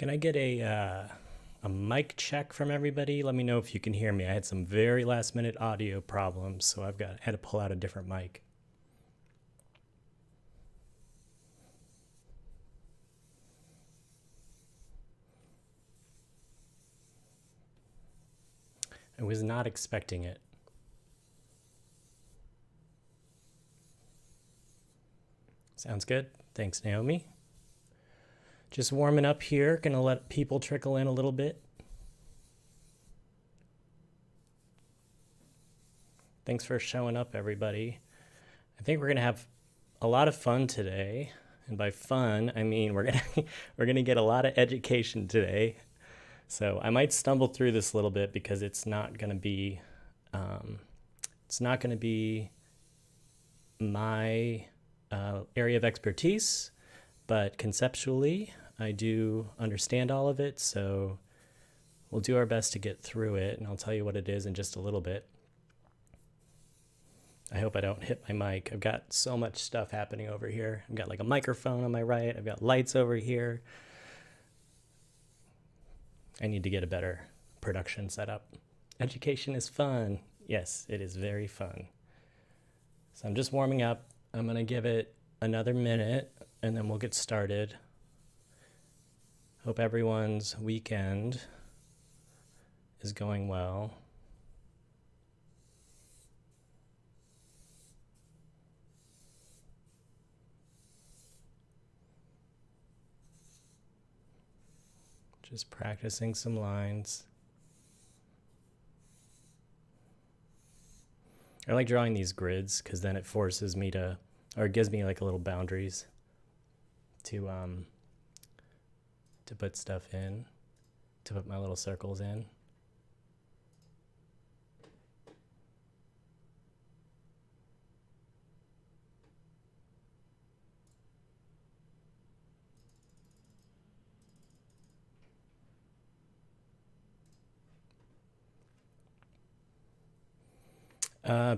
Can I get a mic check from everybody? Let me know if you can hear me. I had some very last minute audio problems, so had to pull out a different mic. I was not expecting it. Sounds good. Thanks, Naomi. Just warming up here. Gonna let people trickle in a little bit. Thanks for showing up, everybody. I think we're gonna have a lot of fun today. And by fun, I mean we're gonna get a lot of education today. So I might stumble through this a little bit because it's not gonna be my area of expertise, but conceptually I do understand all of it, so we'll do our best to get through it, and I'll tell you what it is in just a little bit. I hope I don't hit my mic. I've got so much stuff happening over here. I've got like a microphone on my right. I've got lights over here. I need to get a better production setup. Education is fun. Yes, it is very fun. So I'm just warming up. I'm going to give it another minute, and then we'll get started. Hope everyone's weekend is going well. Just practicing some lines. I like drawing these grids because then it forces me to, or it gives me like a little boundaries to put stuff in, to put my little circles in.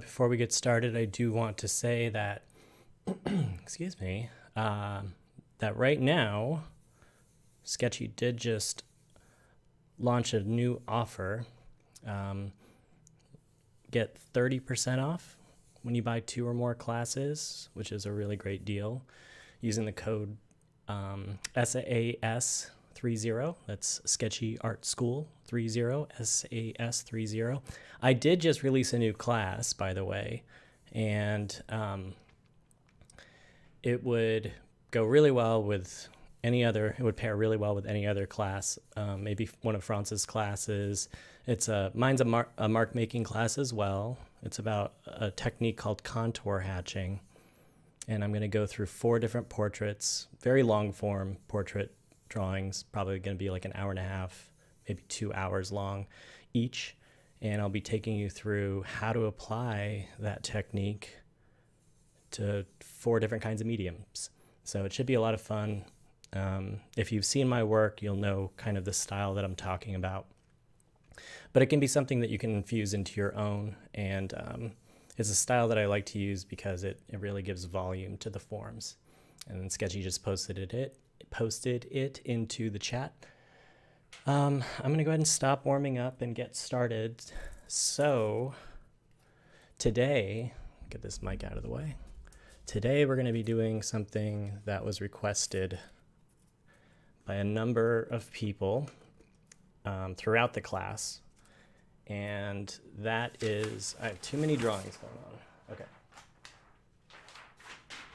Before we get started, I do want to say that, excuse me, that right now, Sketchy did just launch a new offer. Get 30% off when you buy 2 or more classes, which is a really great deal, using the code SAS30. That's Sketchy Art School 30, SAS30. I did just release a new class, by the way, and it would go really well with any other. It would pair really well with any other class, maybe one of France's classes. Mine's a mark making class as well. It's about a technique called contour hatching, and I'm going to go through 4 different portraits, very long form portrait drawings, probably going to be like an hour and a half, maybe 2 hours long each. And I'll be taking you through how to apply that technique to 4 different kinds of mediums. So it should be a lot of fun. If you've seen my work, you'll know kind of the style that I'm talking about. But it can be something that you can infuse into your own. And it's a style that I like to use because it really gives volume to the forms. And then Sketchy just posted it into the chat. I'm going to go ahead and stop warming up and get started. So today, get this mic out of the way. Today we're going to be doing something that was requested by a number of people throughout the class. And that is, I have too many drawings going on. Okay.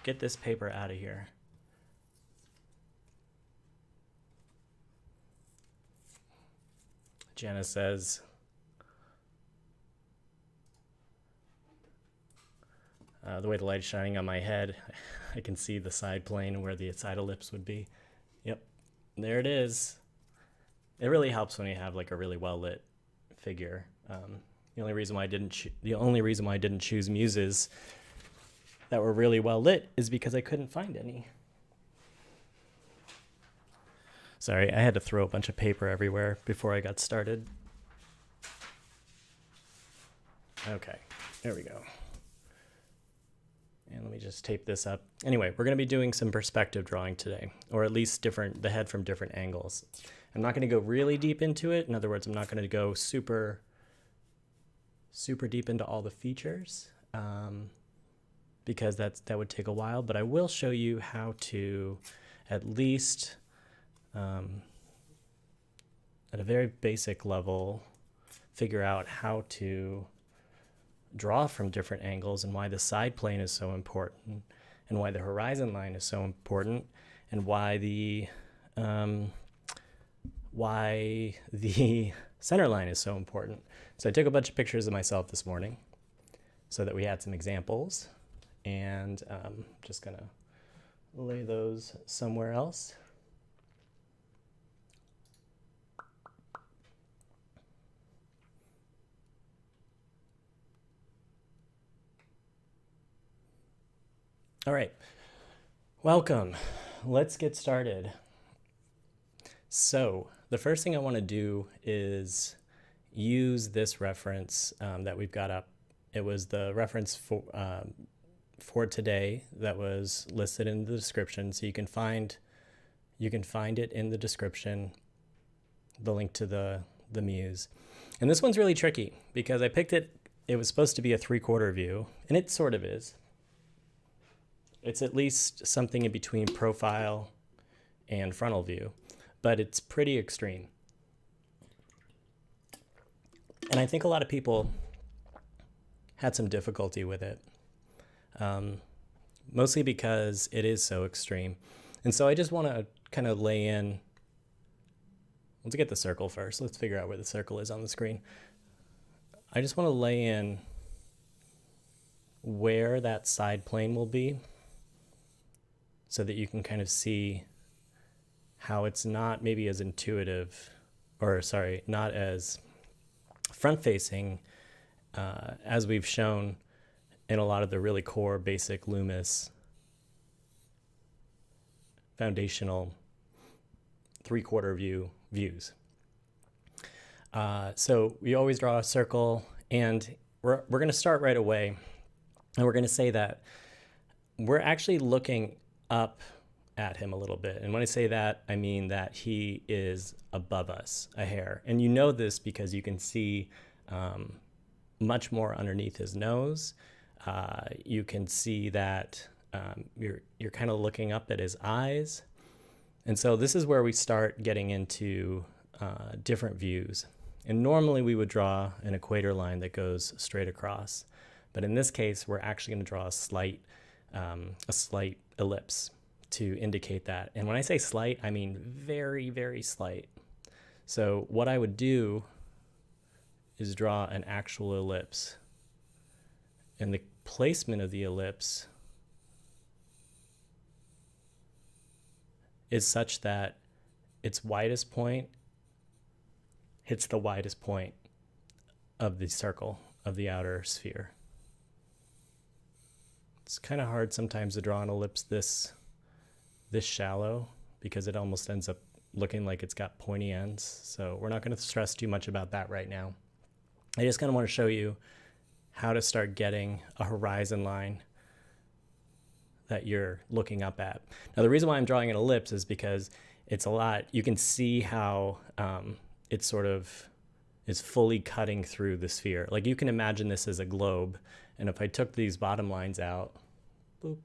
Get this paper out of here. Jenna says, the way the light's shining on my head, I can see the side plane where the side ellipse would be. Yep, there it is. It really helps when you have like a really well lit figure. The only reason why I didn't choose muses that were really well lit is because I couldn't find any. Sorry, I had to throw a bunch of paper everywhere before I got started. Okay, there we go. And let me just tape this up. Anyway, we're going to be doing some perspective drawing today, or at least the head from different angles. I'm not going to go really deep into it. In other words, I'm not going to go super deep into all the features because that would take a while. But I will show you how to at least at a very basic level figure out how to draw from different angles and why the side plane is so important and why the horizon line is so important and why the center line is so important. So I took a bunch of pictures of myself this morning so that we had some examples, and just gonna lay those somewhere else. All right, welcome. Let's get started. So the first thing I want to do is use this reference that we've got up. It was the reference for today that was listed in the description, so you can find it in the description, the link to the muse. And this one's really tricky because I picked it. It was supposed to be a 3/4 view, and it sort of is. It's at least something in between profile and frontal view, but it's pretty extreme. And I think a lot of people had some difficulty with it, mostly because it is so extreme. And so I just want to kind of lay in, let's get the circle first. Let's figure out where the circle is on the screen. I just want to lay in where that side plane will be so that you can kind of see how it's not maybe as intuitive, or sorry, not as front-facing as we've shown in a lot of the really core basic Loomis foundational 3/4 views. So we always draw a circle, and we're going to start right away, and we're going to say that we're actually looking up at him a little bit. And when I say that, I mean that he is above us a hair. And you know this because you can see much more underneath his nose. You can see that you're kind of looking up at his eyes. And so this is where we start getting into different views. And normally we would draw an equator line that goes straight across. But in this case, we're actually going to draw a slight ellipse to indicate that. And when I say slight, I mean very, very slight. So what I would do is draw an actual ellipse. And the placement of the ellipse is such that its widest point hits the widest point of the circle of the outer sphere. It's kind of hard sometimes to draw an ellipse this shallow because it almost ends up looking like it's got pointy ends. So we're not going to stress too much about that right now. I just kind of want to show you how to start getting a horizon line that you're looking up at. Now, the reason why I'm drawing an ellipse is because it's a lot. You can see how it sort of is fully cutting through the sphere. Like you can imagine this as a globe. And if I took these bottom lines out, boop,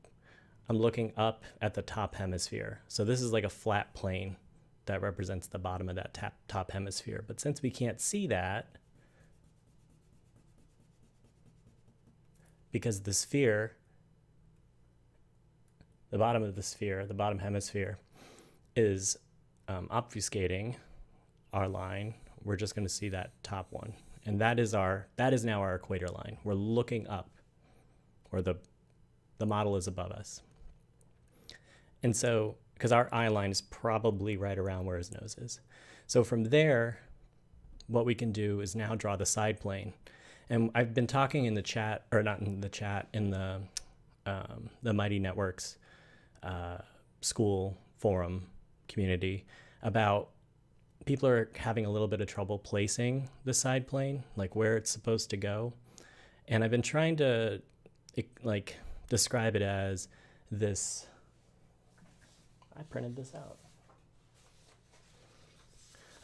I'm looking up at the top hemisphere. So this is like a flat plane that represents the bottom of that top hemisphere. But since we can't see that, because the sphere, the bottom of the sphere, the bottom hemisphere, is obfuscating our line, we're just going to see that top one. And that is now our equator line. We're looking up, or the model is above us. And so, because our eye line is probably right around where his nose is. So from there, what we can do is now draw the side plane. And I've been talking in the chat, or not in the chat, in the Mighty Networks school forum community about people are having a little bit of trouble placing the side plane, like where it's supposed to go. And I've been trying to like describe it as this. I printed this out.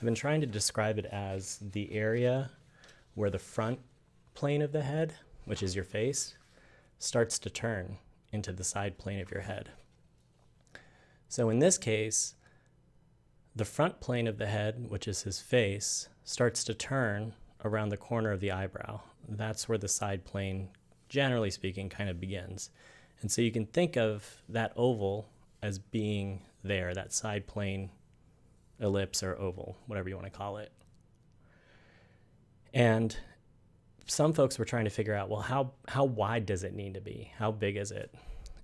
I've been trying to describe it as the area where the front plane of the head, which is your face, starts to turn into the side plane of your head. So in this case, the front plane of the head, which is his face, starts to turn around the corner of the eyebrow. That's where the side plane, generally speaking, kind of begins. And so you can think of that oval as being there, that side plane ellipse or oval, whatever you want to call it. And some folks were trying to figure out, well, how wide does it need to be? How big is it?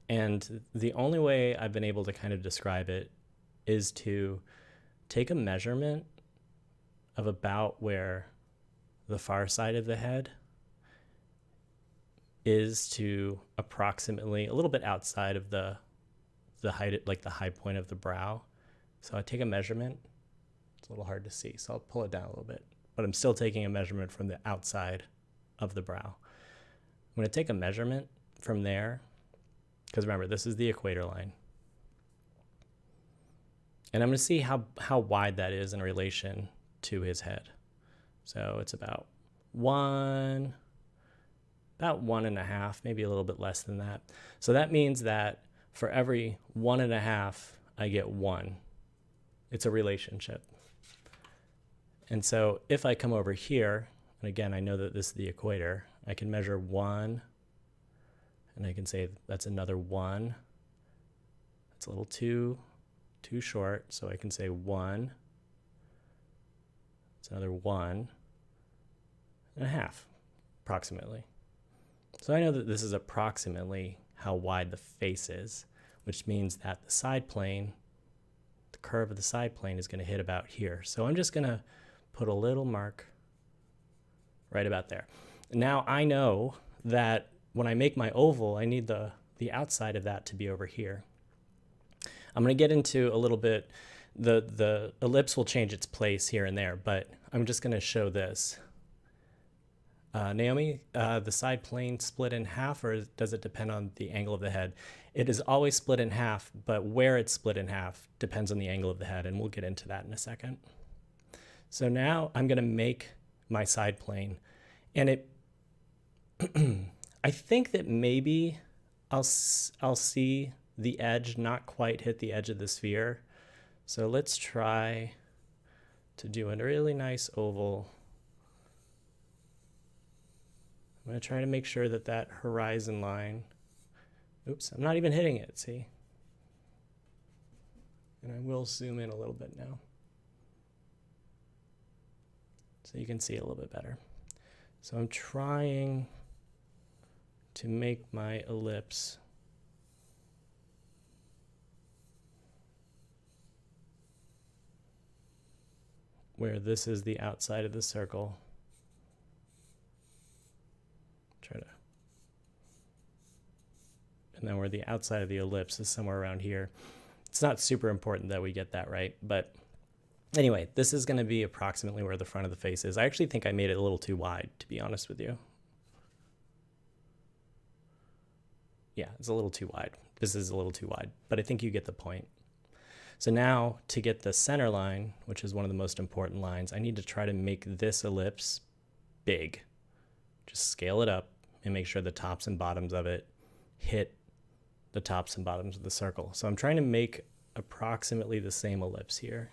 And the only way I've been able to kind of describe it is to take a measurement of about where the far side of the head is to approximately a little bit outside of the height, like the high point of the brow. So I take a measurement. It's a little hard to see, so I'll pull it down a little bit. But I'm still taking a measurement from the outside of the brow. I'm going to take a measurement from there, because remember, this is the equator line. And I'm going to see how wide that is in relation to his head. So it's about 1.5, maybe a little bit less than that. So that means that for every 1.5, I get 1. It's a relationship. And so if I come over here, and again, I know that this is the equator, I can measure 1, and I can say that's another 1. That's a little too short, so I can say 1. It's another 1.5, approximately. So I know that this is approximately how wide the face is, which means that the side plane, the curve of the side plane is going to hit about here. So I'm just going to put a little mark right about there. Now I know that when I make my oval, I need the outside of that to be over here. I'm going to get into a little bit, the ellipse will change its place here and there, but I'm just going to show this. Naomi, the side plane split in half, or does it depend on the angle of the head? It is always split in half, but where it's split in half depends on the angle of the head, and we'll get into that in a second. So now I'm going to make my side plane, and it I think that maybe I'll see the edge not quite hit the edge of the sphere. So let's try to do a really nice oval. I'm going to try to make sure that that horizon line, oops, I'm not even hitting it, see? And I will zoom in a little bit now, so you can see it a little bit better. So I'm trying to make my ellipse where this is the outside of the circle. And then where the outside of the ellipse is somewhere around here. It's not super important that we get that right, but anyway, this is going to be approximately where the front of the face is. I actually think I made it a little too wide, to be honest with you. Yeah, it's a little too wide. This is a little too wide, but I think you get the point. So now to get the center line, which is one of the most important lines, I need to try to make this ellipse big. Just scale it up and make sure the tops and bottoms of it hit the tops and bottoms of the circle. So I'm trying to make approximately the same ellipse here.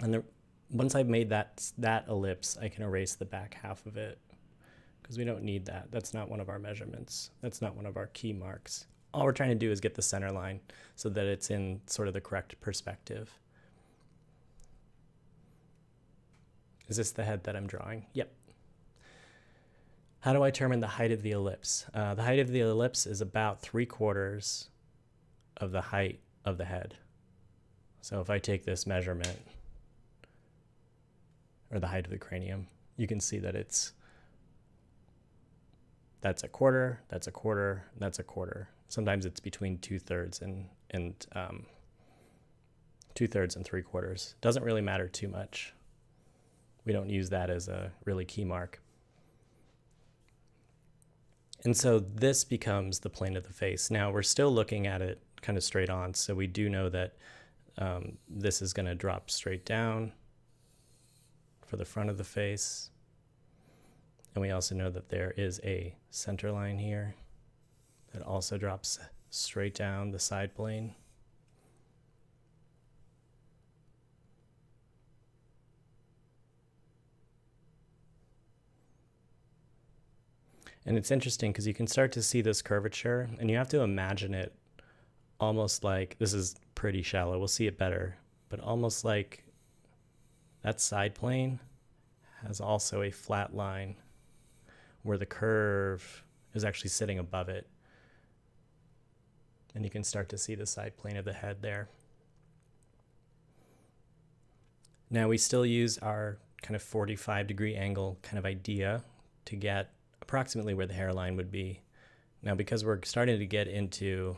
And once I've made that ellipse, I can erase the back half of it, because we don't need that. That's not one of our measurements. That's not one of our key marks. All we're trying to do is get the center line so that it's in sort of the correct perspective. Is this the head that I'm drawing? Yep. How do I determine the height of the ellipse? The height of the ellipse is about 3/4 of the height of the head. So if I take this measurement, or the height of the cranium, you can see that that's a quarter, that's a quarter, that's a quarter. Sometimes it's between 2/3 and 2/3 and 3/4. Doesn't really matter too much. We don't use that as a really key mark. And so this becomes the plane of the face. Now we're still looking at it kind of straight on, so we do know that this is going to drop straight down for the front of the face. And we also know that there is a center line here that also drops straight down the side plane. And it's interesting because you can start to see this curvature, and you have to imagine it almost like, this is pretty shallow, we'll see it better, but almost like that side plane has also a flat line where the curve is actually sitting above it. And you can start to see the side plane of the head there. Now we still use our kind of 45-degree angle kind of idea to get approximately where the hairline would be. Now, because we're starting to get into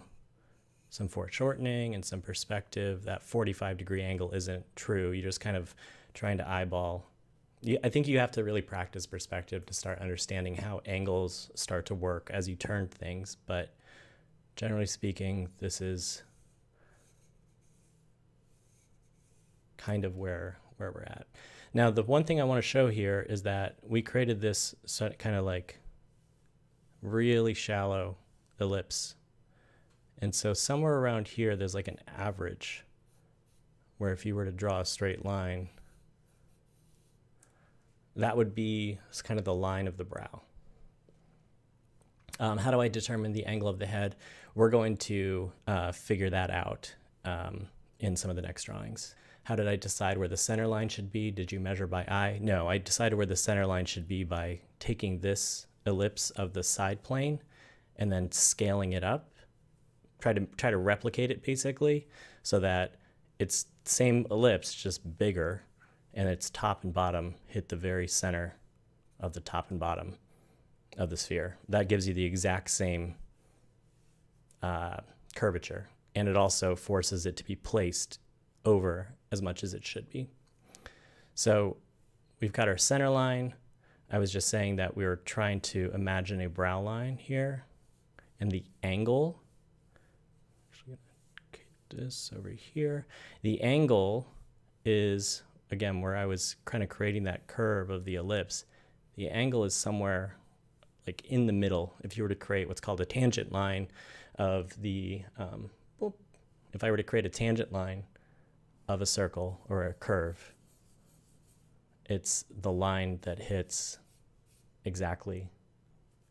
some foreshortening and some perspective, that 45-degree angle isn't true. You're just kind of trying to eyeball. I think you have to really practice perspective to start understanding how angles start to work as you turn things. But generally speaking, this is kind of where we're at. Now, the one thing I want to show here is that we created this kind of like really shallow ellipse. And so somewhere around here, there's like an average where if you were to draw a straight line, that would be kind of the line of the brow. How do I determine the angle of the head? We're going to figure that out in some of the next drawings. How did I decide where the center line should be? Did you measure by eye? No, I decided where the center line should be by taking this ellipse of the side plane and then scaling it up. Try to replicate it basically so that it's the same ellipse, just bigger, and its top and bottom hit the very center of the top and bottom of the sphere. That gives you the exact same curvature, and it also forces it to be placed over as much as it should be. So we've got our center line. I was just saying that we were trying to imagine a brow line here, and the angle, actually gonna this over here. The angle is, again, where I was kind of creating that curve of the ellipse. The angle is somewhere like in the middle. If you were to create what's called a tangent line of the, if I were to create a tangent line of a circle or a curve, it's the line that hits exactly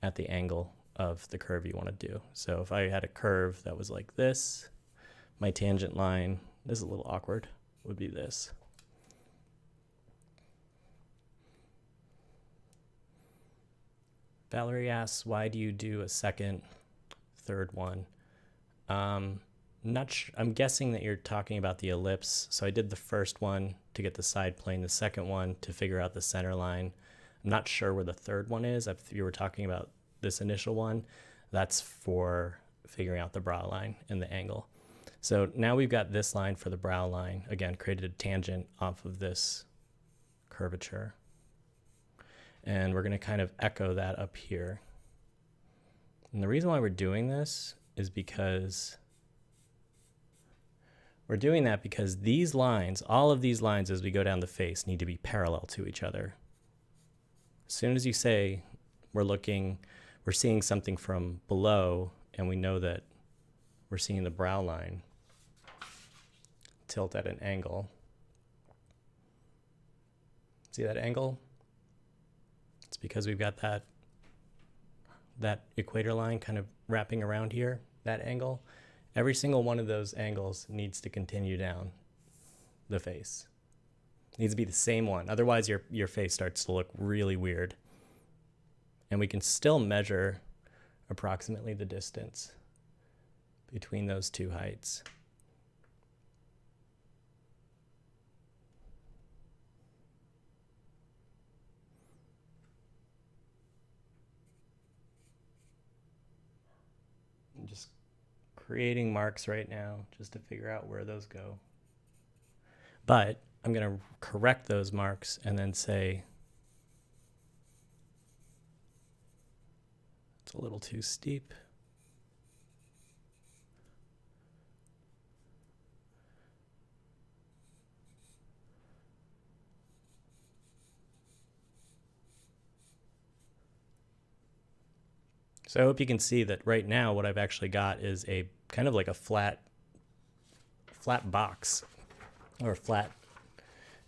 at the angle of the curve you want to do. So if I had a curve that was like this, my tangent line, this is a little awkward, would be this. Valerie asks, why do you do a second, third one? I'm guessing that you're talking about the ellipse. So I did the first one to get the side plane, the second one to figure out the center line. I'm not sure where the third one is. If you were talking about this initial one, that's for figuring out the brow line and the angle. So now we've got this line for the brow line. Again, created a tangent off of this curvature. And we're going to kind of echo that up here. And the reason why we're doing this is because we're doing that because these lines, all of these lines as we go down the face, need to be parallel to each other. As soon as you say we're seeing something from below, and we know that we're seeing the brow line tilt at an angle. See that angle? It's because we've got that equator line kind of wrapping around here, that angle. Every single one of those angles needs to continue down the face. It needs to be the same one. Otherwise, your face starts to look really weird. And we can still measure approximately the distance between those two heights. I'm just creating marks right now just to figure out where those go. But I'm going to correct those marks and then say it's a little too steep. So I hope you can see that right now what I've actually got is a kind of like a flat box, or flat.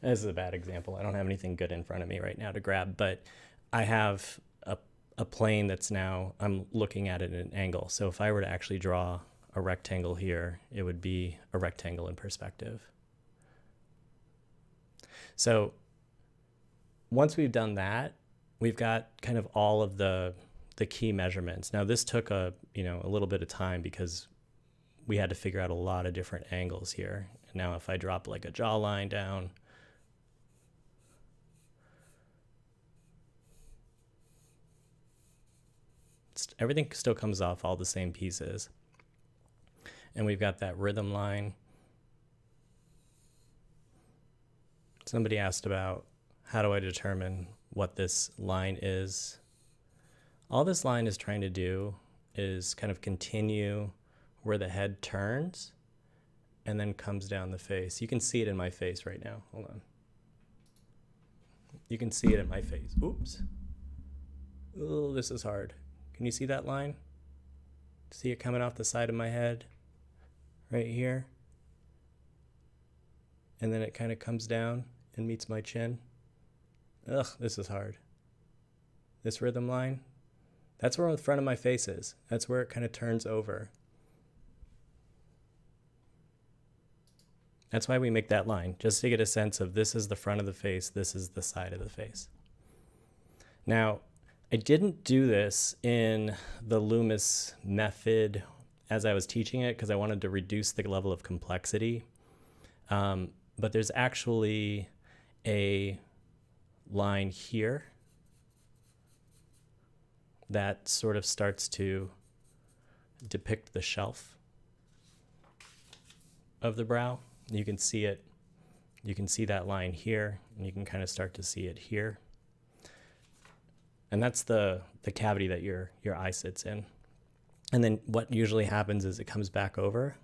This is a bad example. I don't have anything good in front of me right now to grab, but I have a plane that's now, I'm looking at it at an angle. So if I were to actually draw a rectangle here, it would be a rectangle in perspective. So once we've done that, we've got kind of all of the key measurements. Now this took a little bit of time because we had to figure out a lot of different angles here. And now if I drop like a jawline down, everything still comes off all the same pieces. And we've got that rhythm line. Somebody asked about how do I determine what this line is. All this line is trying to do is kind of continue where the head turns and then comes down the face. You can see it in my face right now. Hold on. You can see it in my face. Oops. Oh, this is hard. Can you see that line? See it coming off the side of my head right here? And then it kind of comes down and meets my chin. Ugh, this is hard. This rhythm line, that's where the front of my face is. That's where it kind of turns over. That's why we make that line, just to get a sense of this is the front of the face, this is the side of the face. Now, I didn't do this in the Loomis method as I was teaching it because I wanted to reduce the level of complexity. But there's actually a line here that sort of starts to depict the shelf of the brow. You can see it. You can see that line here, and you can kind of start to see it here. And that's the cavity that your eye sits in. And then what usually happens is it comes back over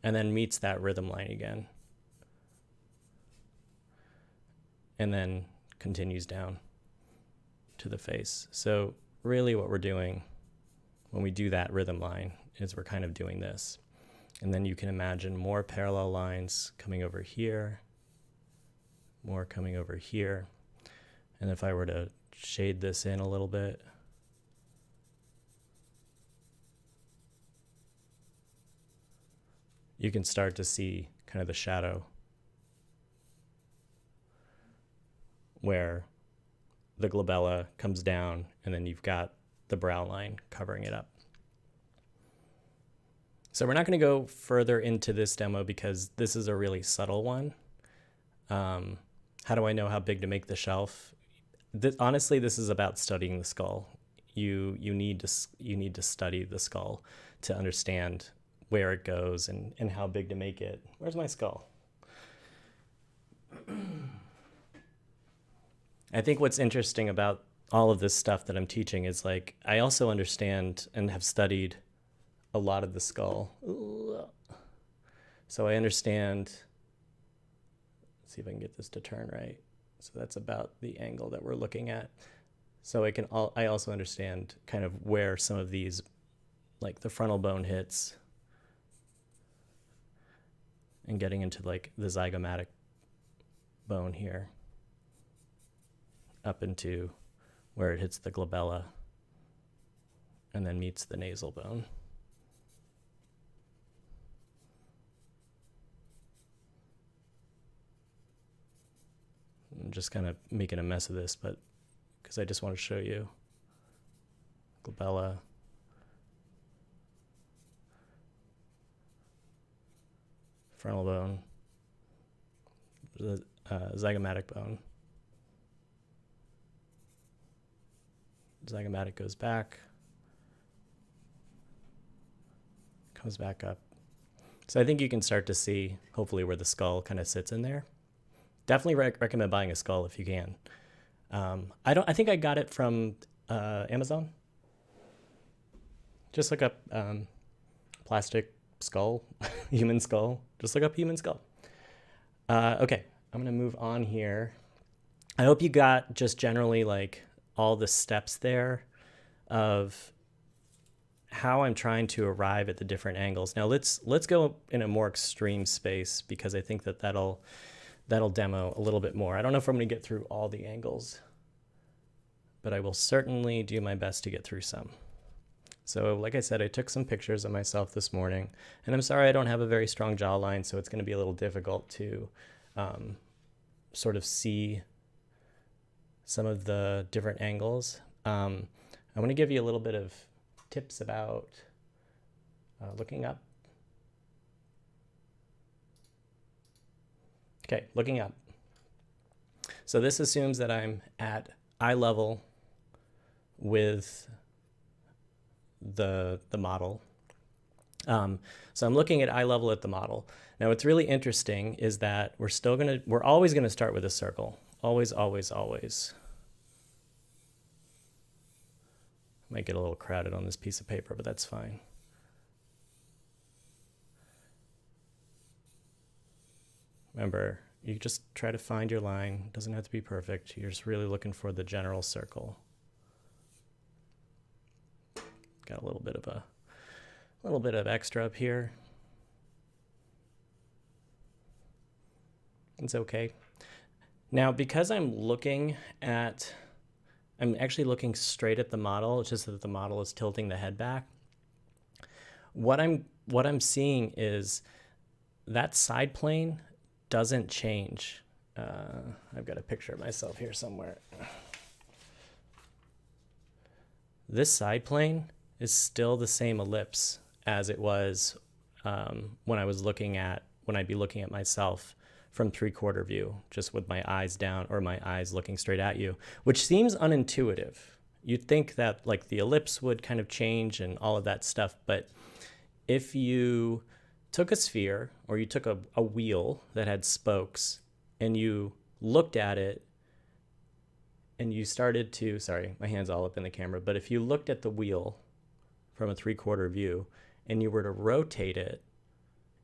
and then meets that rhythm line again. And then continues down to the face. So really what we're doing when we do that rhythm line is we're kind of doing this. And then you can imagine more parallel lines coming over here, more coming over here. And if I were to shade this in a little bit, you can start to see kind of the shadow where the glabella comes down and then you've got the brow line covering it up. So we're not going to go further into this demo because this is a really subtle one. How do I know how big to make the shelf? Honestly, this is about studying the skull. You need to study the skull to understand where it goes and how big to make it. Where's my skull? I think what's interesting about all of this stuff that I'm teaching is like I also understand and have studied a lot of the skull. So I understand, let's see if I can get this to turn right. So that's about the angle that we're looking at. So I also understand kind of where some of these, like the frontal bone hits and getting into like the zygomatic bone here up into where it hits the glabella and then meets the nasal bone. I'm just kind of making a mess of this, but because I just want to show you glabella, frontal bone, the zygomatic bone. Zygomatic goes back, comes back up. So I think you can start to see, hopefully, where the skull kind of sits in there. Definitely recommend buying a skull if you can. I think I got it from Amazon. Just look up plastic skull, human skull. Just look up human skull. Okay, I'm gonna move on here. I hope you got just generally like all the steps there of how I'm trying to arrive at the different angles. Now let's go in a more extreme space, because I think that'll demo a little bit more. I don't know if I'm going to get through all the angles, but I will certainly do my best to get through some. So like I said, I took some pictures of myself this morning, and I'm sorry I don't have a very strong jawline, so it's going to be a little difficult to sort of see some of the different angles. I want to give you a little bit of tips about looking up. Okay, looking up. So this assumes that I'm at eye level with the model. So I'm looking at eye level at the model. Now what's really interesting is that we're always gonna start with a circle. Always, always, always. Might get a little crowded on this piece of paper, but that's fine. Remember, you just try to find your line. It doesn't have to be perfect. You're just really looking for the general circle. Got a little bit of extra up here. It's okay. Now, because I'm actually looking straight at the model. It's just that the model is tilting the head back. What I'm seeing is that side plane doesn't change. I've got a picture of myself here somewhere. This side plane is still the same ellipse as it was when I'd be looking at myself from 3/4 view, just with my eyes down or my eyes looking straight at you, which seems unintuitive. You'd think that like the ellipse would kind of change and all of that stuff, but if you took a sphere or you took a wheel that had spokes and you looked at it and you started to, sorry, my hand's all up in the camera, but if you looked at the wheel from a 3/4 view and you were to rotate it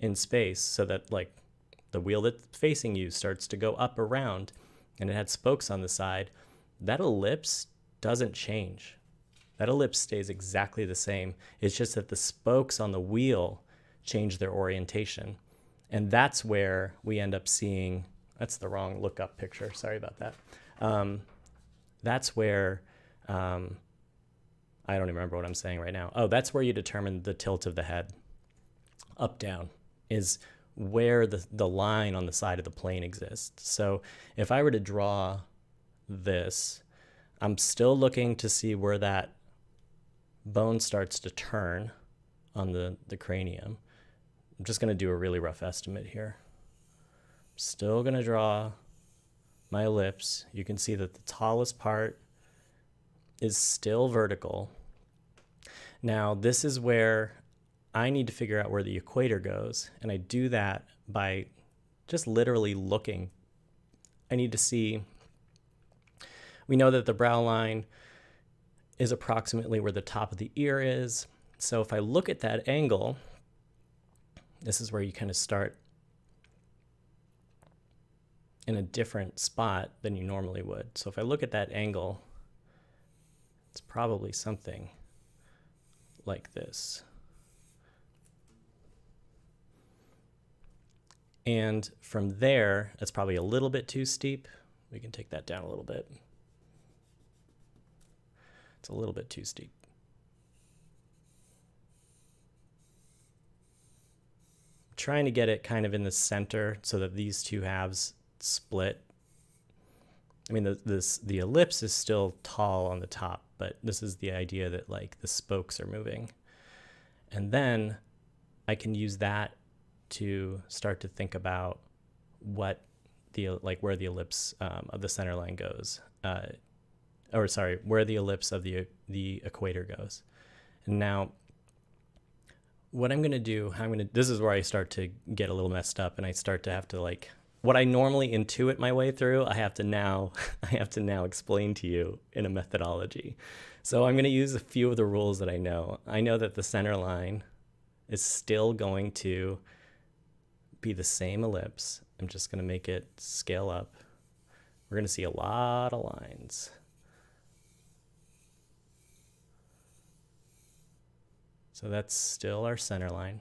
in space so that like the wheel that's facing you starts to go up around and it had spokes on the side, that ellipse doesn't change. That ellipse stays exactly the same. It's just that the spokes on the wheel change their orientation. And that's where we end up seeing, that's the wrong look up picture, sorry about that. That's where, I don't even remember what I'm saying right now. Oh, that's where you determine the tilt of the head. Up, down is where the line on the side of the plane exists. So if I were to draw this, I'm still looking to see where that bone starts to turn on the cranium. I'm just going to do a really rough estimate here. Still going to draw my ellipse. You can see that the tallest part is still vertical. Now, this is where I need to figure out where the equator goes, and I do that by just literally looking. I need to see, we know that the brow line is approximately where the top of the ear is. So if I look at that angle, this is where you kind of start in a different spot than you normally would. So if I look at that angle, it's probably something like this. And from there, that's probably a little bit too steep. We can take that down a little bit. It's a little bit too steep. I'm trying to get it kind of in the center so that these two halves split. I mean, the ellipse is still tall on the top, but this is the idea that like the spokes are moving. And then I can use that to start to think about what where the ellipse of the center line goes, where the ellipse of the equator goes. And now what I'm going to do, this is where I start to get a little messed up, and I start to have to like, what I normally intuit my way through, I have to now explain to you in a methodology. So I'm going to use a few of the rules that I know. I know that the center line is still going to be the same ellipse. I'm just going to make it scale up. We're going to see a lot of lines. So that's still our center line.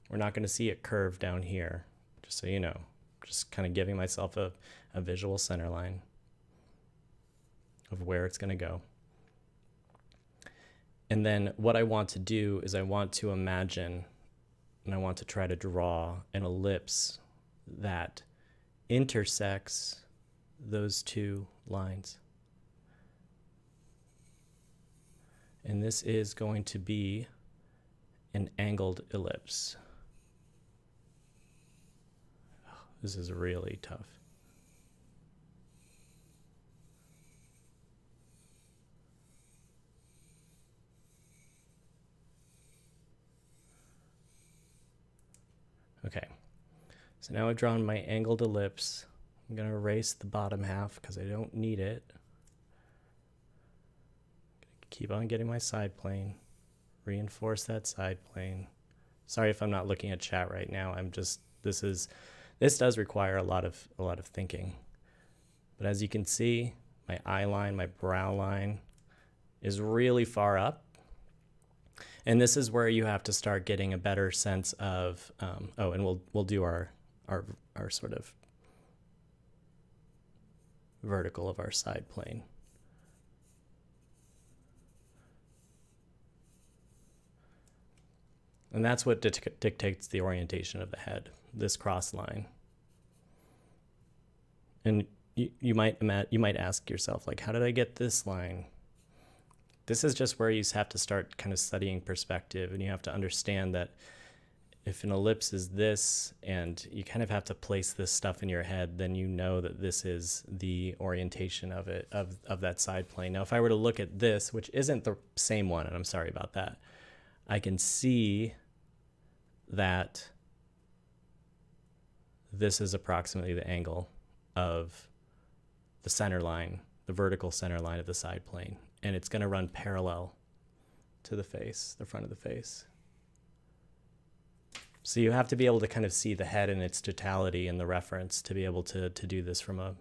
We're not going to see it curve down here, just so you know. Just kind of giving myself a visual center line of where it's going to go. And then what I want to do is I want to imagine, and I want to try to draw an ellipse that intersects those two lines. And this is going to be an angled ellipse. This is really tough. Okay, so now I've drawn my angled ellipse. I'm going to erase the bottom half because I don't need it. Keep on getting my side plane. Reinforce that side plane. Sorry if I'm not looking at chat right now. This does require a lot of thinking. But as you can see, my eye line, my brow line is really far up. And this is where you have to start getting a better sense of, and we'll do our sort of vertical of our side plane. And that's what dictates the orientation of the head, this cross line. And you might ask yourself, like, how did I get this line? This is just where you have to start kind of studying perspective, and you have to understand that if an ellipse is this, and you kind of have to place this stuff in your head, then you know that this is the orientation of it, of that side plane. Now, if I were to look at this, which isn't the same one, and I'm sorry about that, I can see that this is approximately the angle of the center line, the vertical center line of the side plane. And it's going to run parallel to the face, the front of the face. So you have to be able to kind of see the head in its totality and the reference to be able to do this from a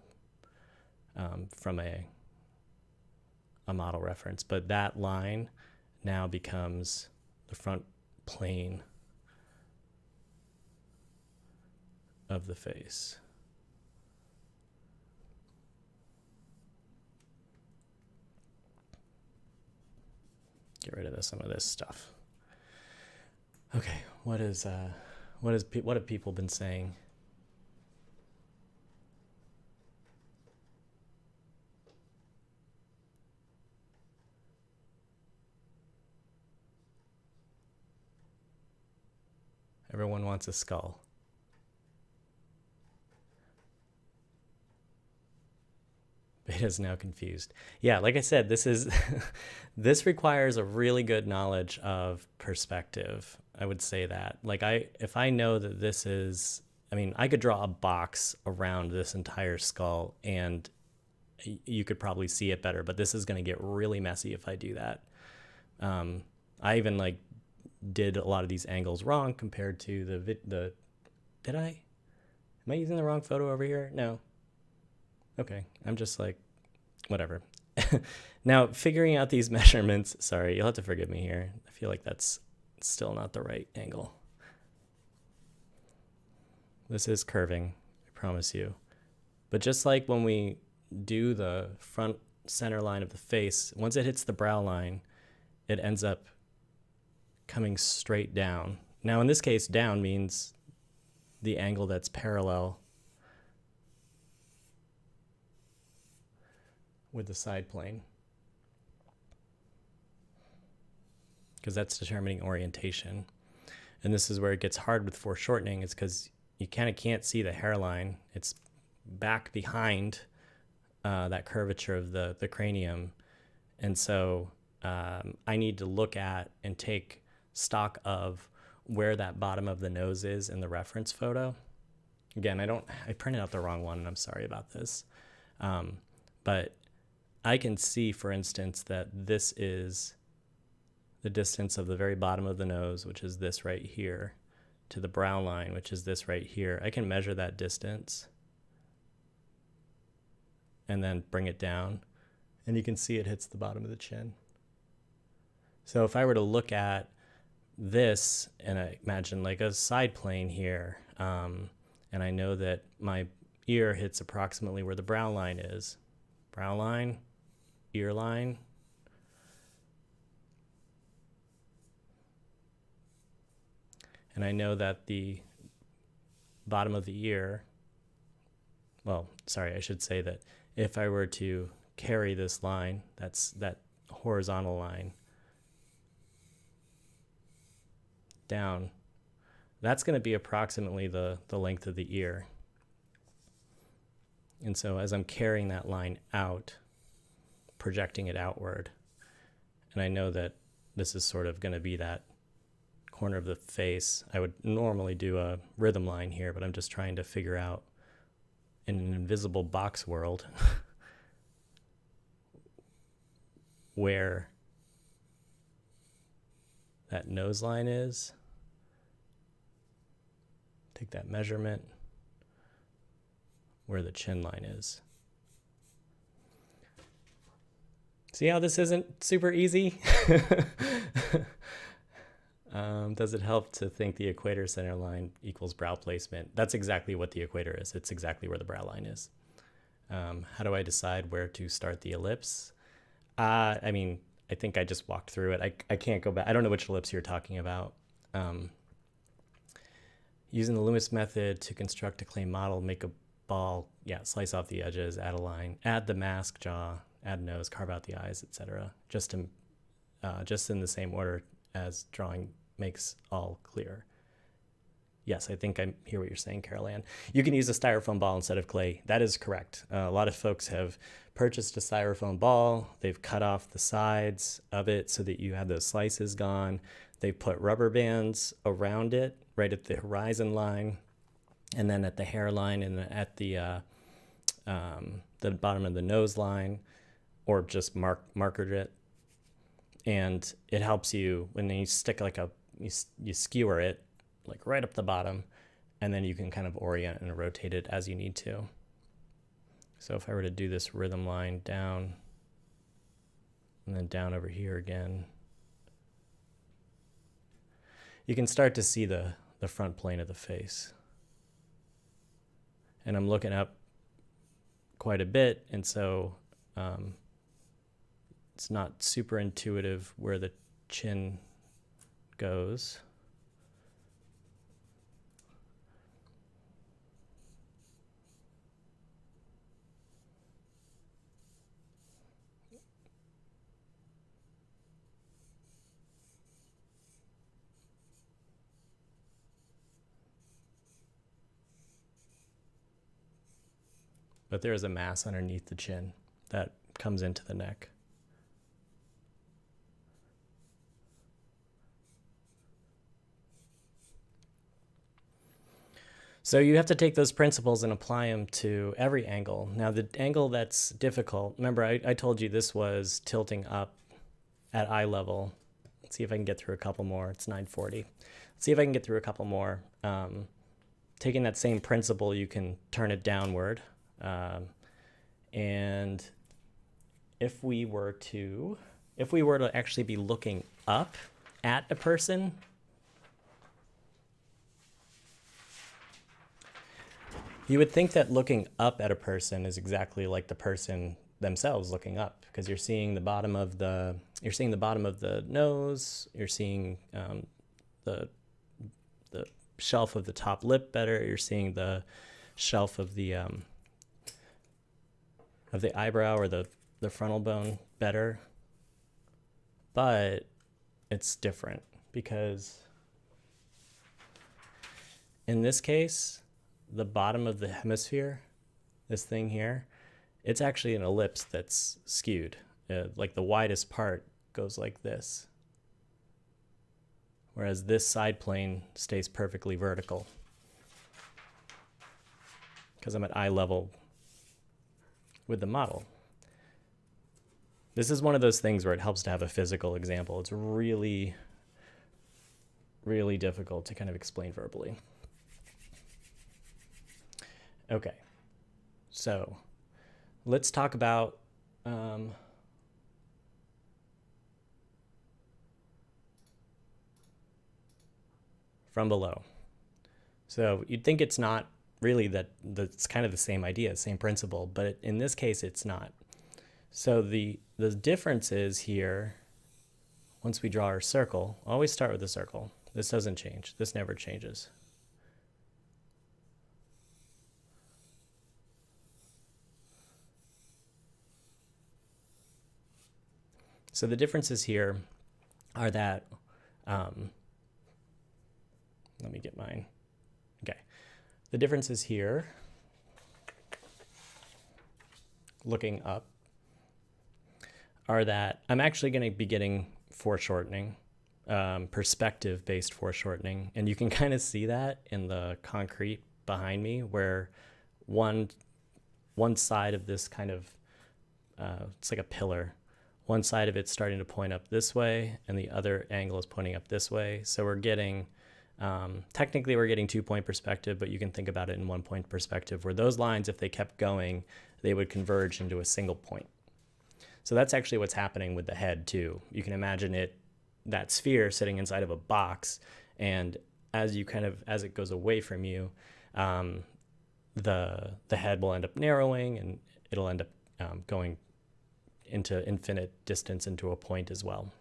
model reference. But that line now becomes the front plane of the face. Get rid of some of this stuff. Okay, what have people been saying? Everyone wants a skull. Beta's now confused. Yeah, like I said, this requires a really good knowledge of perspective. I would say that. Like if I know that this is, I could draw a box around this entire skull and you could probably see it better, but this is going to get really messy if I do that. I even did a lot of these angles wrong compared to did I? Am I using the wrong photo over here? No. Okay, I'm just whatever. Now, figuring out these measurements, sorry, you'll have to forgive me here. I feel like that's still not the right angle. This is curving, I promise you. But just like when we do the front center line of the face, once it hits the brow line, it ends up coming straight down. Now, in this case, down means the angle that's parallel with the side plane, because that's determining orientation. And this is where it gets hard with foreshortening. It's because you kind of can't see the hairline. It's back behind that curvature of the cranium. And so I need to look at and take stock of where that bottom of the nose is in the reference photo. Again, I printed out the wrong one, and I'm sorry about this. But I can see, for instance, that this is the distance of the very bottom of the nose, which is this right here, to the brow line, which is this right here. I can measure that distance and then bring it down, and you can see it hits the bottom of the chin. So if I were to look at this, and I imagine like a side plane here, and I know that my ear hits approximately where the brow line is. Brow line, ear line. And I know that the bottom of the ear, well, sorry, I should say that if I were to carry this line, that's that horizontal line down, that's going to be approximately the length of the ear. And so as I'm carrying that line out, projecting it outward, and I know that this is sort of going to be that corner of the face. I would normally do a rhythm line here, but I'm just trying to figure out in an invisible box world where that nose line is. Take that measurement, where the chin line is. See how this isn't super easy? Does it help to think the equator center line equals brow placement? That's exactly what the equator is. It's exactly where the brow line is. How do I decide where to start the ellipse? I mean, I think I just walked through it. I can't go back. I don't know which ellipse you're talking about. Using the Loomis method to construct a clay model, make a ball, slice off the edges, add a line, add the mask, jaw, add nose, carve out the eyes, etc. Just in the same order as drawing makes all clear. Yes, I think I hear what you're saying, Carol Ann. You can use a styrofoam ball instead of clay. That is correct. A lot of folks have purchased a styrofoam ball. They've cut off the sides of it so that you have those slices gone. They put rubber bands around it, right at the horizon line, and then at the hairline and at the bottom of the nose line, or just markered it. And it helps you when you stick like you skewer it like right up the bottom, and then you can kind of orient and rotate it as you need to. So if I were to do this rhythm line down and then down over here again, you can start to see the front plane of the face. And I'm looking up quite a bit, and so it's not super intuitive where the chin goes. But there is a mass underneath the chin that comes into the neck. So you have to take those principles and apply them to every angle. Now the angle that's difficult, remember I told you this was tilting up at eye level. Let's see if I can get through a couple more. It's 9:40. Let's see if I can get through a couple more. Taking that same principle, you can turn it downward. And if we were to actually be looking up at a person, you would think that looking up at a person is exactly like the person themselves looking up, because you're seeing the bottom of the nose, you're seeing the shelf of the top lip better, you're seeing the shelf of the eyebrow or the frontal bone better. But it's different because in this case, the bottom of the hemisphere, this thing here, it's actually an ellipse that's skewed. Like the widest part goes like this, whereas this side plane stays perfectly vertical because I'm at eye level with the model. This is one of those things where it helps to have a physical example. It's really, really difficult to kind of explain verbally. Okay, so let's talk about from below. So you'd think it's not really that's kind of the same idea, same principle, but in this case it's not. So the difference is here, once we draw our circle, always start with the circle. This doesn't change. This never changes. So the differences here are that, let me get mine. Okay. The differences here, looking up, are that I'm actually going to be getting foreshortening, perspective-based foreshortening. And you can kind of see that in the concrete behind me, where one side of this kind of, it's like a pillar. One side of it's starting to point up this way, and the other angle is pointing up this way. So we're getting, technically we're getting 2-point perspective, but you can think about it in 1-point perspective, where those lines, if they kept going, they would converge into a single point. So that's actually what's happening with the head too. You can imagine it, that sphere sitting inside of a box, and as it goes away from you, the head will end up narrowing, and it'll end up going into infinite distance into a point as well.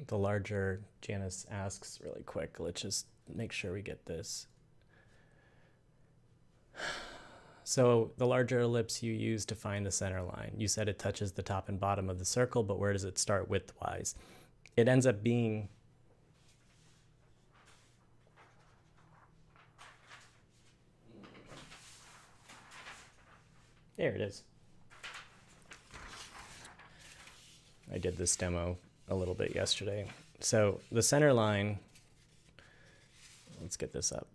The larger, Janice asks really quick, let's just make sure we get this. So the larger ellipse you use to find the center line. You said it touches the top and bottom of the circle, but where does it start widthwise? It ends up being there it is. I did this demo a little bit yesterday. So the center line, let's get this up.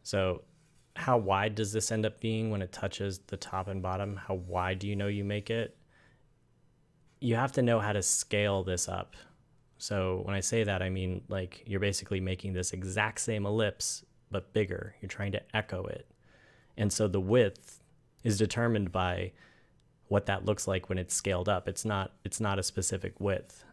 So how wide does this end up being when it touches the top and bottom? How wide do you know you make it? You have to know how to scale this up. So when I say that, I mean like you're basically making this exact same ellipse, but bigger. You're trying to echo it. And so the width is determined by what that looks like when it's scaled up. It's not a specific width.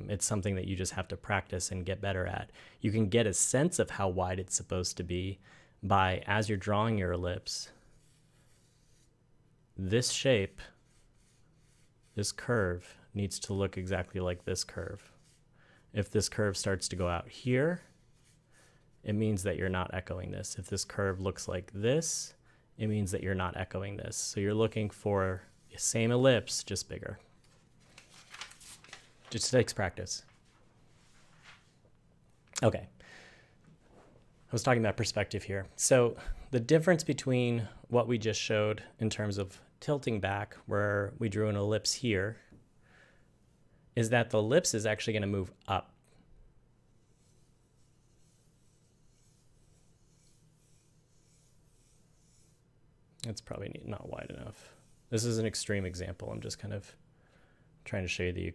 It's something that you just have to practice and get better at. You can get a sense of how wide it's supposed to be by, as you're drawing your ellipse, this shape, this curve needs to look exactly like this curve. If this curve starts to go out here, it means that you're not echoing this. If this curve looks like this, it means that you're not echoing this. So you're looking for the same ellipse, just bigger. Just takes practice. Okay. I was talking about perspective here. So the difference between what we just showed in terms of tilting back, where we drew an ellipse here, is that the ellipse is actually going to move up. It's probably not wide enough. This is an extreme example. I'm just kind of trying to show you the,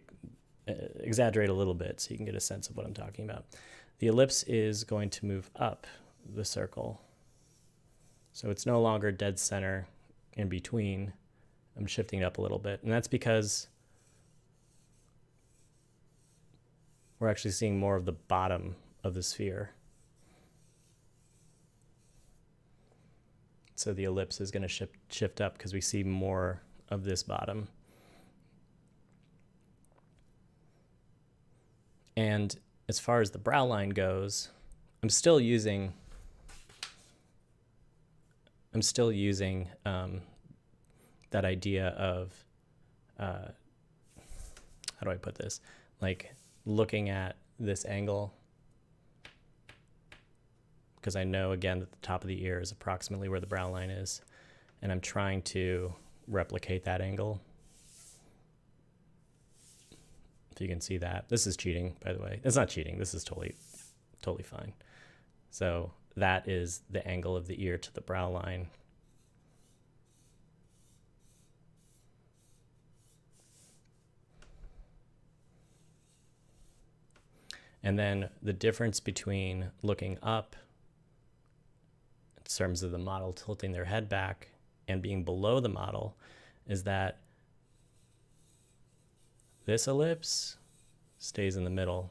exaggerate a little bit so you can get a sense of what I'm talking about. The ellipse is going to move up the circle. So it's no longer dead center in between. I'm shifting it up a little bit. And that's because we're actually seeing more of the bottom of the sphere. So the ellipse is going to shift up because we see more of this bottom. And as far as the brow line goes, I'm still using that idea of how do I put this? Like looking at this angle, because I know again that the top of the ear is approximately where the brow line is, and I'm trying to replicate that angle. If you can see that. This is cheating, by the way. It's not cheating. This is totally fine. So that is the angle of the ear to the brow line. And then the difference between looking up in terms of the model tilting their head back and being below the model is that this ellipse stays in the middle.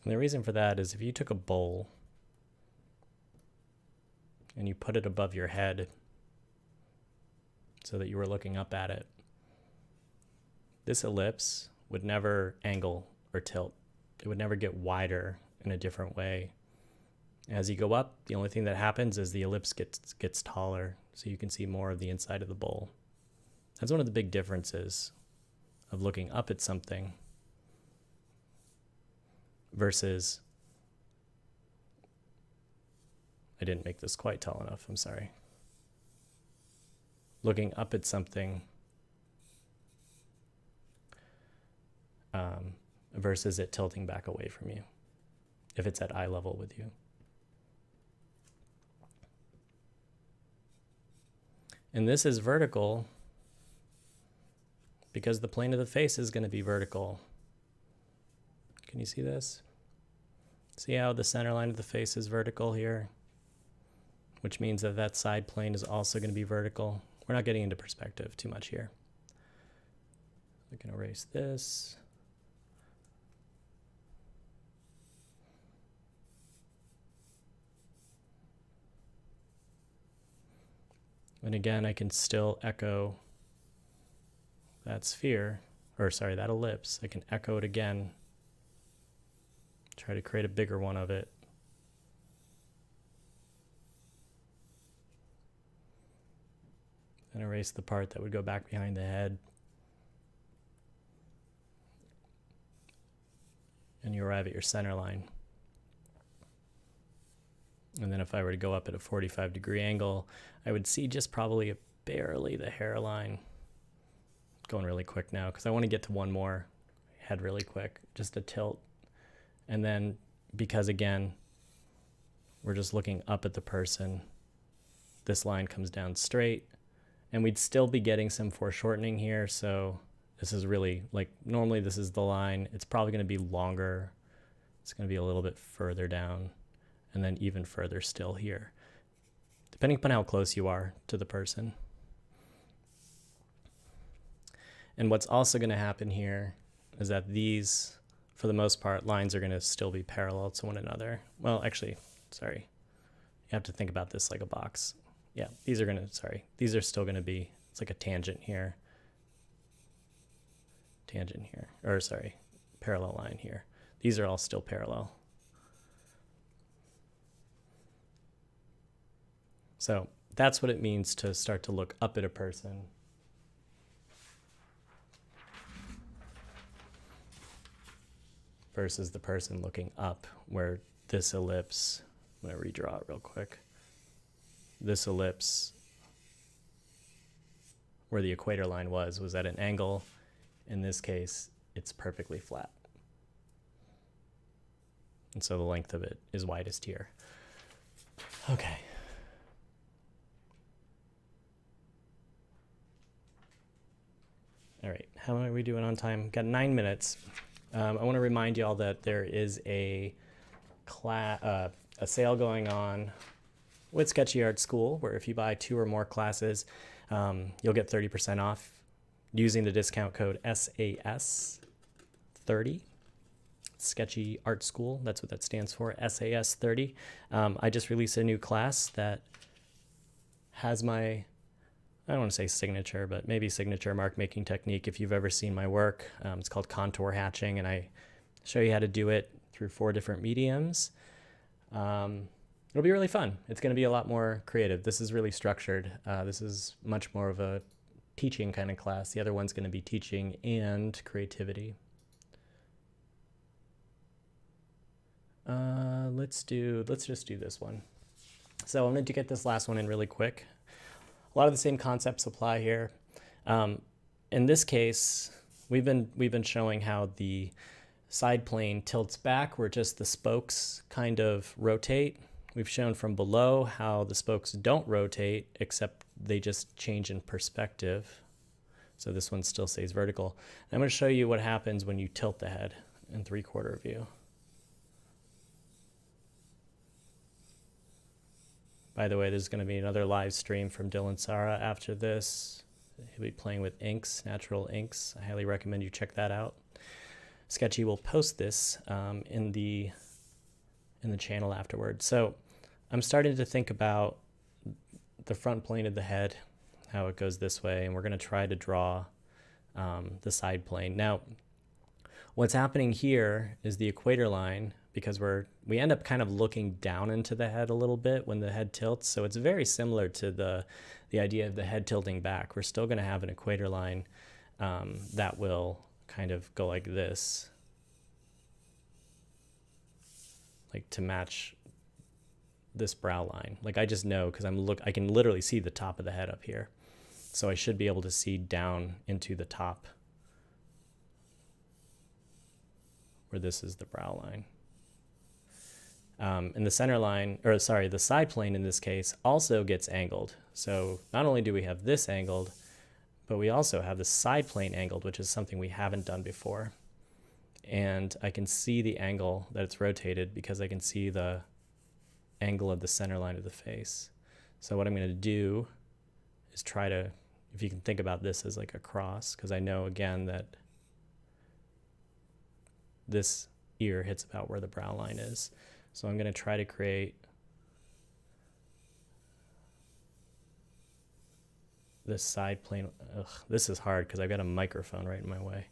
And the reason for that is if you took a bowl and you put it above your head so that you were looking up at it, this ellipse would never angle or tilt. It would never get wider in a different way. As you go up, the only thing that happens is the ellipse gets taller, so you can see more of the inside of the bowl. That's one of the big differences of looking up at something versus, I didn't make this quite tall enough, I'm sorry. Looking up at something versus it tilting back away from you if it's at eye level with you. And this is vertical because the plane of the face is going to be vertical. Can you see this? See how the center line of the face is vertical here? Which means that that side plane is also going to be vertical. We're not getting into perspective too much here. We can erase this. And again, I can still echo that sphere, or sorry, that ellipse. I can echo it again. Try to create a bigger one of it. And erase the part that would go back behind the head. And you arrive at your center line. And then if I were to go up at a 45-degree angle, I would see just probably barely the hairline. Going really quick now because I want to get to one more head really quick, just a tilt. And then because again, we're just looking up at the person, this line comes down straight and we'd still be getting some foreshortening here. So this is really like, normally this is the line. It's probably going to be longer. It's going to be a little bit further down and then even further still here, depending upon how close you are to the person. And what's also going to happen here is that these, for the most part, lines are going to still be parallel to one another. Well, actually, sorry. You have to think about this like a box. Yeah, these are going to, sorry. These are still going to be, it's like a tangent here. Tangent here. Or sorry, parallel line here. These are all still parallel. So that's what it means to start to look up at a person. Versus the person looking up, where this ellipse, I'm going to redraw it real quick. This ellipse, where the equator line was at an angle. In this case, it's perfectly flat. And so the length of it is widest here. Okay. All right, how are we doing on time? Got 9 minutes. I want to remind you all that there is a sale going on with Sketchy Art School, where if you buy 2 or more classes, you'll get 30% off using the discount code SAS30. Sketchy Art School. That's what that stands for, SAS 30. I just released a new class that has my, I don't want to say signature, but maybe signature mark making technique. If you've ever seen my work, it's called contour hatching, and I show you how to do it through 4 different mediums. It'll be really fun. It's going to be a lot more creative. This is really structured. This is much more of a teaching kind of class. The other one's going to be teaching and creativity. Let's just do this one. So I'm going to get this last one in really quick. A lot of the same concepts apply here. In this case, we've been showing how the side plane tilts back where just the spokes kind of rotate. We've shown from below how the spokes don't rotate, except they just change in perspective. So this one still stays vertical. And I'm going to show you what happens when you tilt the head in 3/4 view. By the way, there's going to be another live stream from Dylan Sara after this. He'll be playing with inks, natural inks. I highly recommend you check that out. Sketchy will post this in the channel afterwards. So I'm starting to think about the front plane of the head, how it goes this way, and we're going to try to draw the side plane. Now, what's happening here is the equator line, because we end up kind of looking down into the head a little bit when the head tilts. So it's very similar to the idea of the head tilting back. We're still going to have an equator line that will kind of go like this, like to match this brow line. Like I just know because I can literally see the top of the head up here. So I should be able to see down into the top where this is the brow line. And the center line, or sorry, the side plane in this case also gets angled. So not only do we have this angled, but we also have the side plane angled, which is something we haven't done before. And I can see the angle that it's rotated because I can see the angle of the center line of the face. So what I'm going to do is try to, if you can think about this as like a cross, because I know again that this ear hits about where the brow line is. So I'm going to try to create this side plane. Ugh, this is hard because I've got a microphone right in my way.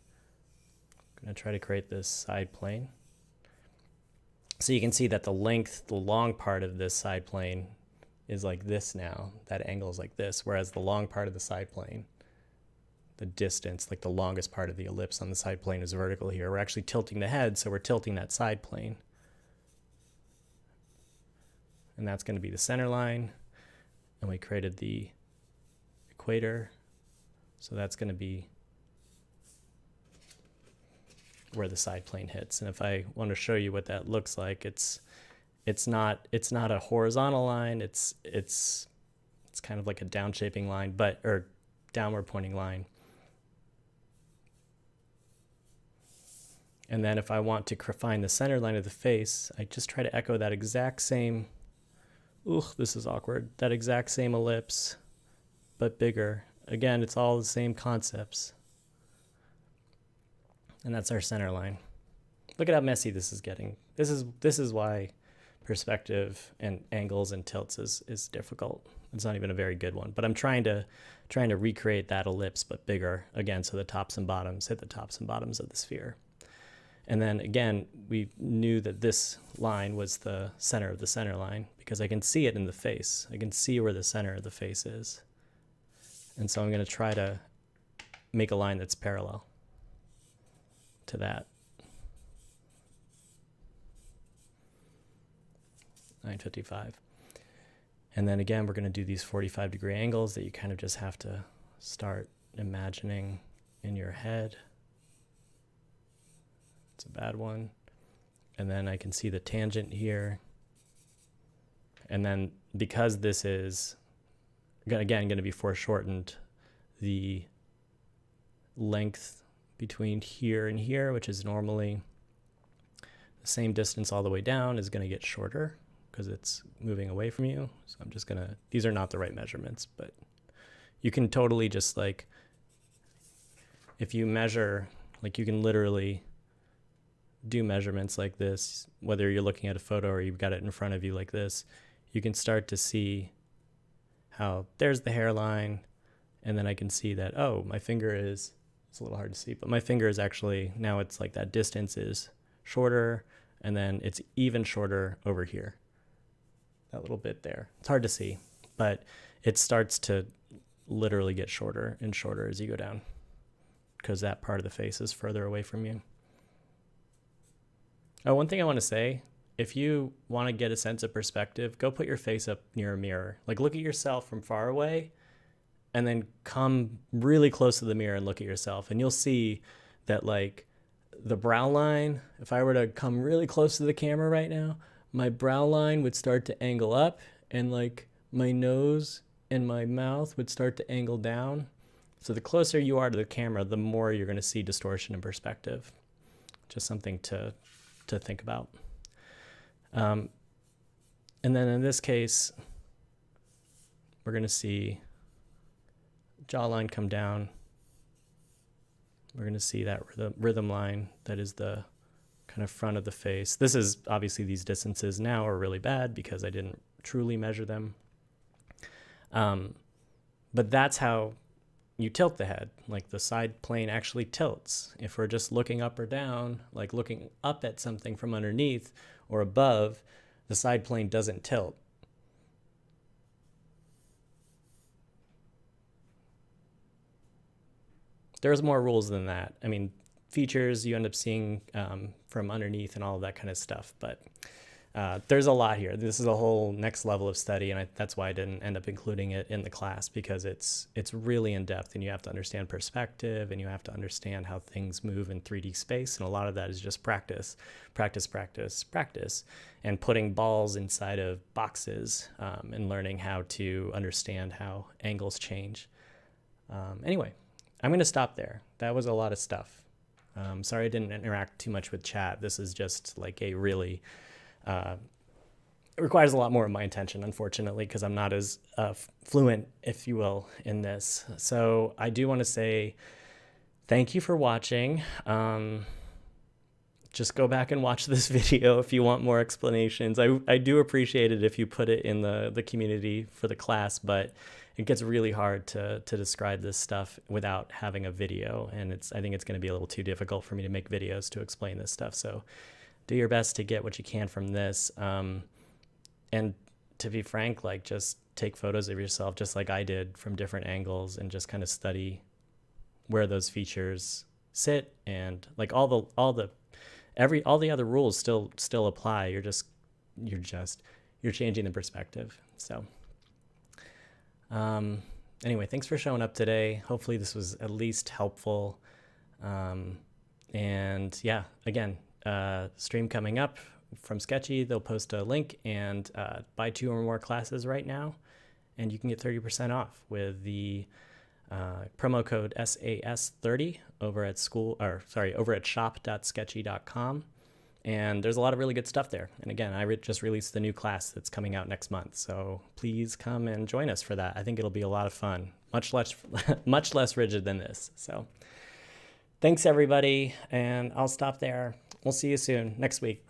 I'm going to try to create this side plane. So you can see that the long part of this side plane is like this now. That angle is like this, whereas the long part of the side plane, the distance, like the longest part of the ellipse on the side plane is vertical here. We're actually tilting the head, so we're tilting that side plane. And that's going to be the center line. And we created the equator. So that's going to be where the side plane hits. And if I want to show you what that looks like, it's not a horizontal line. It's kind of like a downshaping line, or downward pointing line. And then if I want to find the center line of the face, I just try to echo that exact same, this is awkward, that exact same ellipse, but bigger. Again, it's all the same concepts. And that's our center line. Look at how messy this is getting. This is why perspective and angles and tilts is difficult. It's not even a very good one, but I'm trying to recreate that ellipse, but bigger again, so the tops and bottoms hit the tops and bottoms of the sphere. And then again, we knew that this line was the center of the center line because I can see it in the face. I can see where the center of the face is. And so I'm going to try to make a line that's parallel to that. 955. And then again, we're going to do these 45-degree angles that you kind of just have to start imagining in your head. It's a bad one. And then I can see the tangent here. And then because this is, again, going to be foreshortened, the length between here and here, which is normally the same distance all the way down, is going to get shorter because it's moving away from you. So I'm just going to, these are not the right measurements, but you can totally just like, if you measure, like you can literally do measurements like this, whether you're looking at a photo or you've got it in front of you like this, you can start to see how there's the hairline, and then I can see that, oh, my finger is, it's a little hard to see, but my finger is actually, now it's like that distance is shorter, and then it's even shorter over here. That little bit there. It's hard to see, but it starts to literally get shorter and shorter as you go down, because that part of the face is further away from you. Oh, one thing I want to say, if you want to get a sense of perspective, go put your face up near a mirror. Like, look at yourself from far away and then come really close to the mirror and look at yourself. And you'll see that, like, the brow line, if I were to come really close to the camera right now, my brow line would start to angle up, and like my nose and my mouth would start to angle down. So the closer you are to the camera, the more you're going to see distortion in perspective. Just something to think about. And then in this case, we're going to see jawline come down. We're going to see that rhythm line that is the kind of front of the face. This is obviously, these distances now are really bad because I didn't truly measure them. But that's how you tilt the head. Like, the side plane actually tilts. If we're just looking up or down, like looking up at something from underneath or above, the side plane doesn't tilt. There's more rules than that. I mean, features you end up seeing from underneath and all of that kind of stuff, but there's a lot here. This is a whole next level of study, and that's why I didn't end up including it in the class, because it's really in depth, and you have to understand perspective, and you have to understand how things move in 3D space, and a lot of that is just practice, and putting balls inside of boxes, and learning how to understand how angles change. Anyway, I'm going to stop there. That was a lot of stuff. Sorry I didn't interact too much with chat. This is just like a really... it requires a lot more of my attention, unfortunately, because I'm not as fluent, if you will, in this. So I do want to say thank you for watching. Just go back and watch this video if you want more explanations. I do appreciate it if you put it in the community for the class, but it gets really hard to describe this stuff without having a video, and I think it's going to be a little too difficult for me to make videos to explain this stuff. So do your best to get what you can from this. And to be frank, like, just take photos of yourself just like I did from different angles, and just kind of study where those features sit, and like all the other rules still apply. You're changing the perspective. So anyway, thanks for showing up today. Hopefully this was at least helpful. And yeah, again, stream coming up from Sketchy. They'll post a link, and buy 2 or more classes right now, and you can get 30% off with the promo code SAS30 over at shop.sketchy.com. And there's a lot of really good stuff there. And again, I just released the new class that's coming out next month, so please come and join us for that. I think it'll be a lot of fun, much less rigid than this. So thanks everybody, and I'll stop there. We'll see you soon next week.